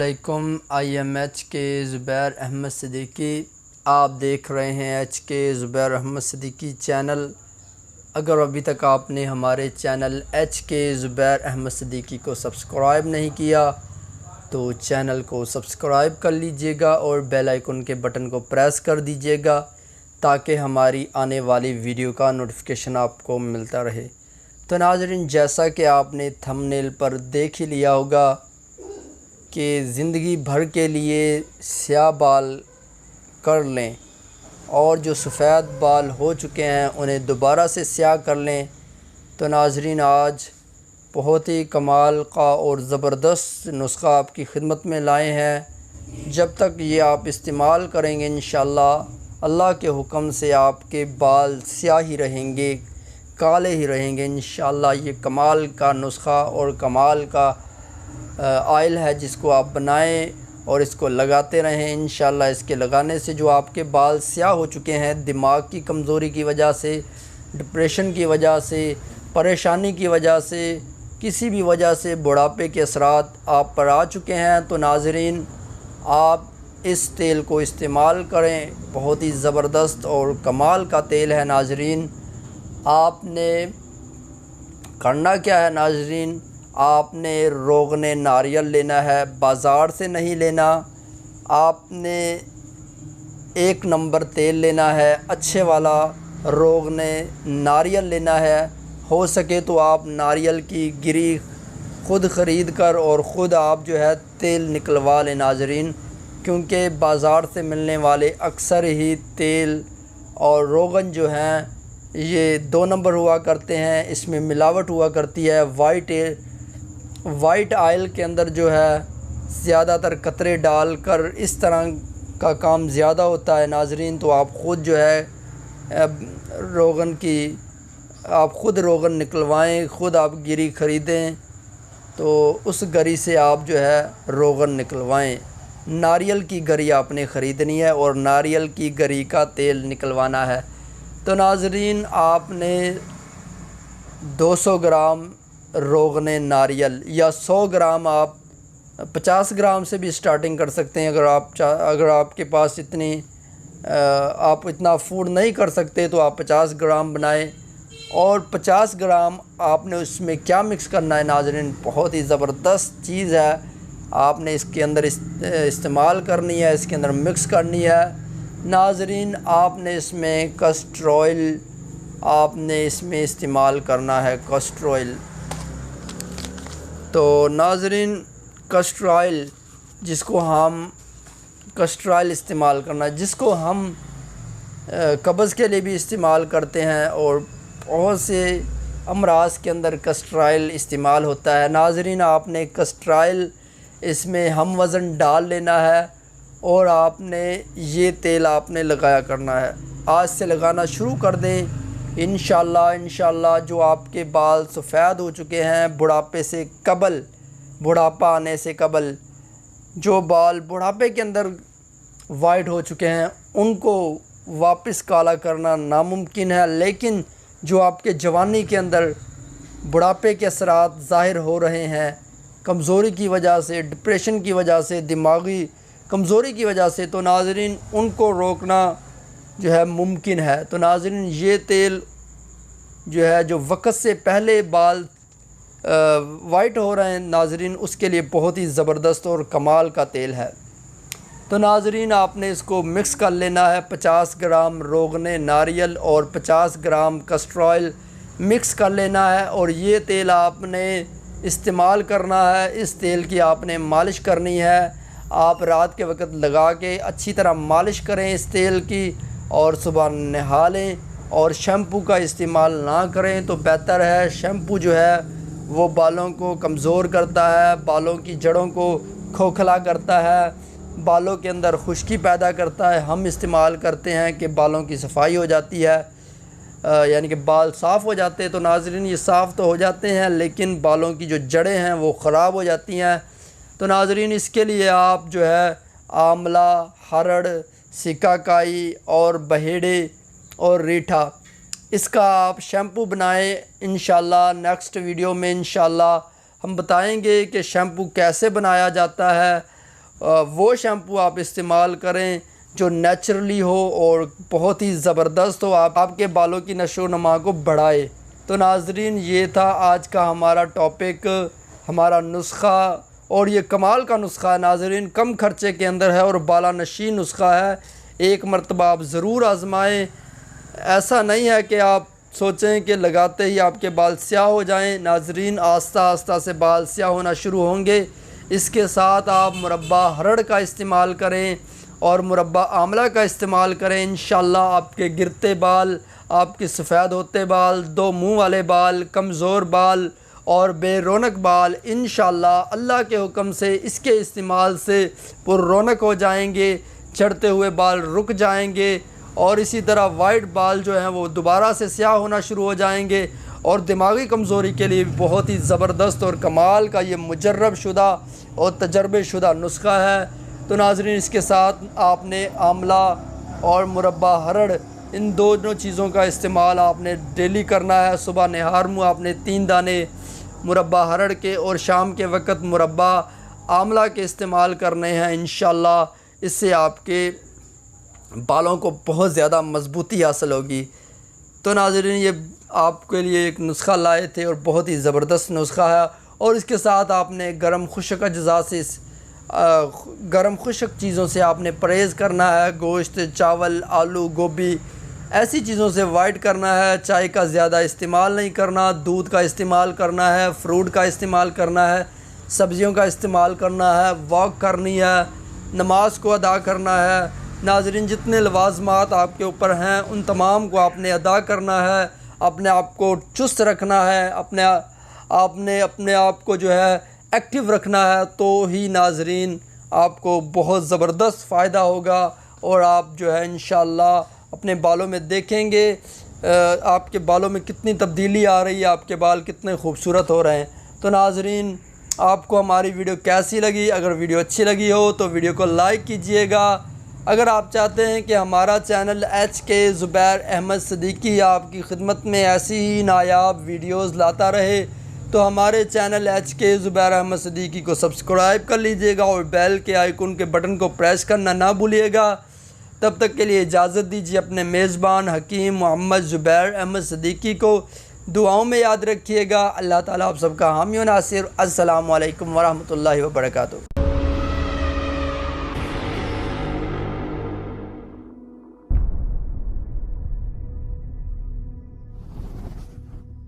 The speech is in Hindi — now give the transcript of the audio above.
अस्सलामुअलैकुम। IMH के ज़ुबैर अहमद सिद्दीकी आप देख रहे हैं HK ज़ुबैर अहमद सिद्दीकी चैनल। अगर अभी तक आपने हमारे चैनल HK ज़ुबैर अहमद सिद्दीकी को सब्सक्राइब नहीं किया तो चैनल को सब्सक्राइब कर लीजिएगा और बेल आइकन के बटन को प्रेस कर दीजिएगा ताकि हमारी आने वाली वीडियो का नोटिफिकेशन आपको मिलता रहे। तो नाज़रीन, जैसा कि आपने थंबनेल पर देख ही लिया होगा कि ज़िंदगी भर के लिए स्याह बाल कर लें और जो सफ़ेद बाल हो चुके हैं उन्हें दोबारा से स्याह कर लें। तो नाज़रीन, आज बहुत ही कमाल का और ज़बरदस्त नुस्खा आपकी खिदमत में लाए हैं। जब तक ये आप इस्तेमाल करेंगे इंशाअल्लाह अल्लाह के हुक्म से आपके बाल स्याह ही रहेंगे, काले ही रहेंगे इंशाअल्लाह। ये कमाल का नुस्खा और कमाल का ऑयल है जिसको आप बनाएं और इसको लगाते रहें इंशाअल्लाह। इसके लगाने से जो आपके बाल स्याह हो चुके हैं दिमाग की कमज़ोरी की वजह से, डिप्रेशन की वजह से, परेशानी की वजह से, किसी भी वजह से बुढ़ापे के असरात आप पर आ चुके हैं, तो नाज़रीन आप इस तेल को इस्तेमाल करें। बहुत ही ज़बरदस्त और कमाल का तेल है नाज़रीन। आपने करना क्या है नाज़रीन, आपने रोगने नारियल लेना है, बाज़ार से नहीं लेना। आपने 1 नंबर तेल लेना है, अच्छे वाला रोगने नारियल लेना है। हो सके तो आप नारियल की गिरी ख़ुद ख़रीद कर और ख़ुद आप जो है तेल निकलवा लें नाज़रीन, क्योंकि बाज़ार से मिलने वाले अक्सर ही तेल और रोगन जो हैं ये 2 नंबर हुआ करते हैं। इसमें मिलावट हुआ करती है। वाइट ऑयल के अंदर जो है ज़्यादातर कतरे डाल कर इस तरह का काम ज़्यादा होता है नाज़रीन। तो आप ख़ुद जो है आप ख़ुद रोगन निकलवाएं, ख़ुद आप गिरी ख़रीदें तो उस गरी से आप जो है रोगन निकलवाएं। नारियल की गरी आपने ख़रीदनी है और नारियल की गरी का तेल निकलवाना है। तो नाज़रीन, आपने 200 ग्राम रोगने नारियल या 100 ग्राम, आप 50 ग्राम से भी स्टार्टिंग कर सकते हैं। अगर आपके पास आप इतना अफोर्ड नहीं कर सकते तो आप 50 ग्राम बनाएं। और 50 ग्राम आपने उसमें क्या मिक्स करना है नाज़रीन, बहुत ही ज़बरदस्त चीज़ है। आपने इसके अंदर इस्तेमाल करनी है, इसके अंदर मिक्स करनी है नाज़रीन। आपने इसमें कस्टर ऑयल आपने इसमें इस्तेमाल करना है, कस्टर ऑयल। तो नाज़रीन, कस्टर ऑयल इस्तेमाल करना है, जिसको हम कब्ज़ के लिए भी इस्तेमाल करते हैं और बहुत से अमराज के अंदर कस्टर ऑयल इस्तेमाल होता है नाज़रीन। आपने कस्टर ऑयल इसमें हम वज़न डाल लेना है और आपने ये तेल आपने लगाया करना है। आज से लगाना शुरू कर दें इंशाअल्लाह जो आपके बाल सफ़ेद हो चुके हैं बुढ़ापा आने से कबल, जो बाल बुढ़ापे के अंदर वाइट हो चुके हैं उनको वापस काला करना नामुमकिन है। लेकिन जो आपके जवानी के अंदर बुढ़ापे के असरात ज़ाहिर हो रहे हैं कमज़ोरी की वजह से, डिप्रेशन की वजह से, दिमागी कमज़ोरी की वजह से, तो नाज़रीन उनको रोकना जो है मुमकिन है। तो नाज़रीन, ये तेल जो है जो वक्त से पहले बाल वाइट हो रहे हैं नाज़रीन, उसके लिए बहुत ही ज़बरदस्त और कमाल का तेल है। तो नाज़रीन, आपने इसको मिक्स कर लेना है। 50 ग्राम रोगने नारियल और 50 ग्राम कस्टर ऑयल मिक्स कर लेना है और ये तेल आपने इस्तेमाल करना है। इस तेल की आपने मालिश करनी है। आप रात के वक्त लगा के अच्छी तरह मालिश करें इस तेल की और सुबह नहा लें और शैम्पू का इस्तेमाल ना करें तो बेहतर है। शैम्पू जो है वो बालों को कमज़ोर करता है, बालों की जड़ों को खोखला करता है, बालों के अंदर खुश्की पैदा करता है। हम इस्तेमाल करते हैं कि बालों की सफाई हो जाती है, यानी कि बाल साफ़ हो जाते हैं। तो नाज़रीन, ये साफ़ तो हो जाते हैं लेकिन बालों की जो जड़ें हैं वो ख़राब हो जाती हैं। तो नाज़रीन, इसके लिए आप जो है आंवला, हरड़, सिकाकाई और बहेड़े और रीठा, इसका आप शैम्पू बनाएं। इंशाअल्लाह नेक्स्ट वीडियो में इंशाअल्लाह हम बताएंगे कि शैम्पू कैसे बनाया जाता है वो शैम्पू आप इस्तेमाल करें जो नेचुरली हो और बहुत ही ज़बरदस्त हो, आपके बालों की नशो नमा को बढ़ाए। तो नाज़रीन, ये था आज का हमारा टॉपिक, हमारा नुस्खा, और ये कमाल का नुस्खा है नाज़रीन, कम खर्चे के अंदर है और बाला नशीन नुस्खा है। एक मरतबा आप ज़रूर आजमाएं। ऐसा नहीं है कि आप सोचें कि लगाते ही आपके बाल स्याह हो जाएं। नाज़रीन, आस्ता आस्ता से बाल स्याह होना शुरू होंगे। इसके साथ आप मुरब्बा हरड़ का इस्तेमाल करें और मुरब्बा आंवला का इस्तेमाल करें। इंशाअल्लाह आपके गिरते बाल, आपके सफ़ेद होते बाल, दो मुंह वाले बाल, कमज़ोर बाल और बेरौनक बाल इंशाअल्लाह अल्लाह के हुक्म से इसके इस्तेमाल से पुररौनक हो जाएंगे। चढ़ते हुए बाल रुक जाएंगे और इसी तरह वाइट बाल जो हैं वो दोबारा से स्याह होना शुरू हो जाएंगे। और दिमागी कमज़ोरी के लिए बहुत ही ज़बरदस्त और कमाल का ये मुजर्रब शुदा और तजर्बे शुदा नुस्खा है। तो नाज़रीन, इसके साथ आपने आंवला और मुरब्बा हरड़, इन दोनों चीज़ों का इस्तेमाल आपने डेली करना है। सुबह निहार मुँह आपने 3 दाने मुरब्बा हरड़ के और शाम के वक़्त मुरब्बा आंवला के इस्तेमाल करने हैं। इंशाअल्लाह इससे आपके बालों को बहुत ज़्यादा मजबूती हासिल होगी। तो नाज़रीन, ये आपके लिए एक नुस्खा लाए थे और बहुत ही ज़बरदस्त नुस्खा है। और इसके साथ आपने गर्म खुश्क अज्जा से, गर्म खुश्क चीज़ों से आपने परहेज़ करना है। गोश्त, चावल, आलू, गोभी, ऐसी चीज़ों से अवॉइड करना है। चाय का ज़्यादा इस्तेमाल नहीं करना, दूध का इस्तेमाल करना है, फ्रूट का इस्तेमाल करना है, सब्ज़ियों का इस्तेमाल करना है, वॉक करनी है, नमाज को अदा करना है। नाज़रीन, जितने लवाज़मात आपके ऊपर हैं उन तमाम को आपने अदा करना है। अपने आप को चुस्त रखना है, आपने अपने आप को जो है एक्टिव रखना है। तो ही नाज़रीन आपको बहुत ज़बरदस्त फ़ायदा होगा और आप जो है इंशाअल्लाह अपने बालों में देखेंगे आपके बालों में कितनी तब्दीली आ रही है, आपके बाल कितने खूबसूरत हो रहे हैं। तो नाज़रीन, आपको हमारी वीडियो कैसी लगी? अगर वीडियो अच्छी लगी हो तो वीडियो को लाइक कीजिएगा। अगर आप चाहते हैं कि हमारा चैनल HK ज़ुबैर अहमद सिद्दीकी आपकी खिदमत में ऐसी ही नायाब वीडियोस लाता रहे तो हमारे चैनल HK ज़ुबैर अहमद सिद्दीकी को सब्सक्राइब कर लीजिएगा और बेल के आइकन के बटन को प्रेस करना ना भूलिएगा। तब तक के लिए इजाज़त दीजिए अपने मेज़बान हकीम मोहम्मद ज़ुबैर अहमद सिद्दीकी को। दुआओं में याद रखिएगा। अल्लाह ताला आप सबका हामी व नासिर। अस्सलामु अलैकुम व रहमतुल्लाहि व बरकातुहू।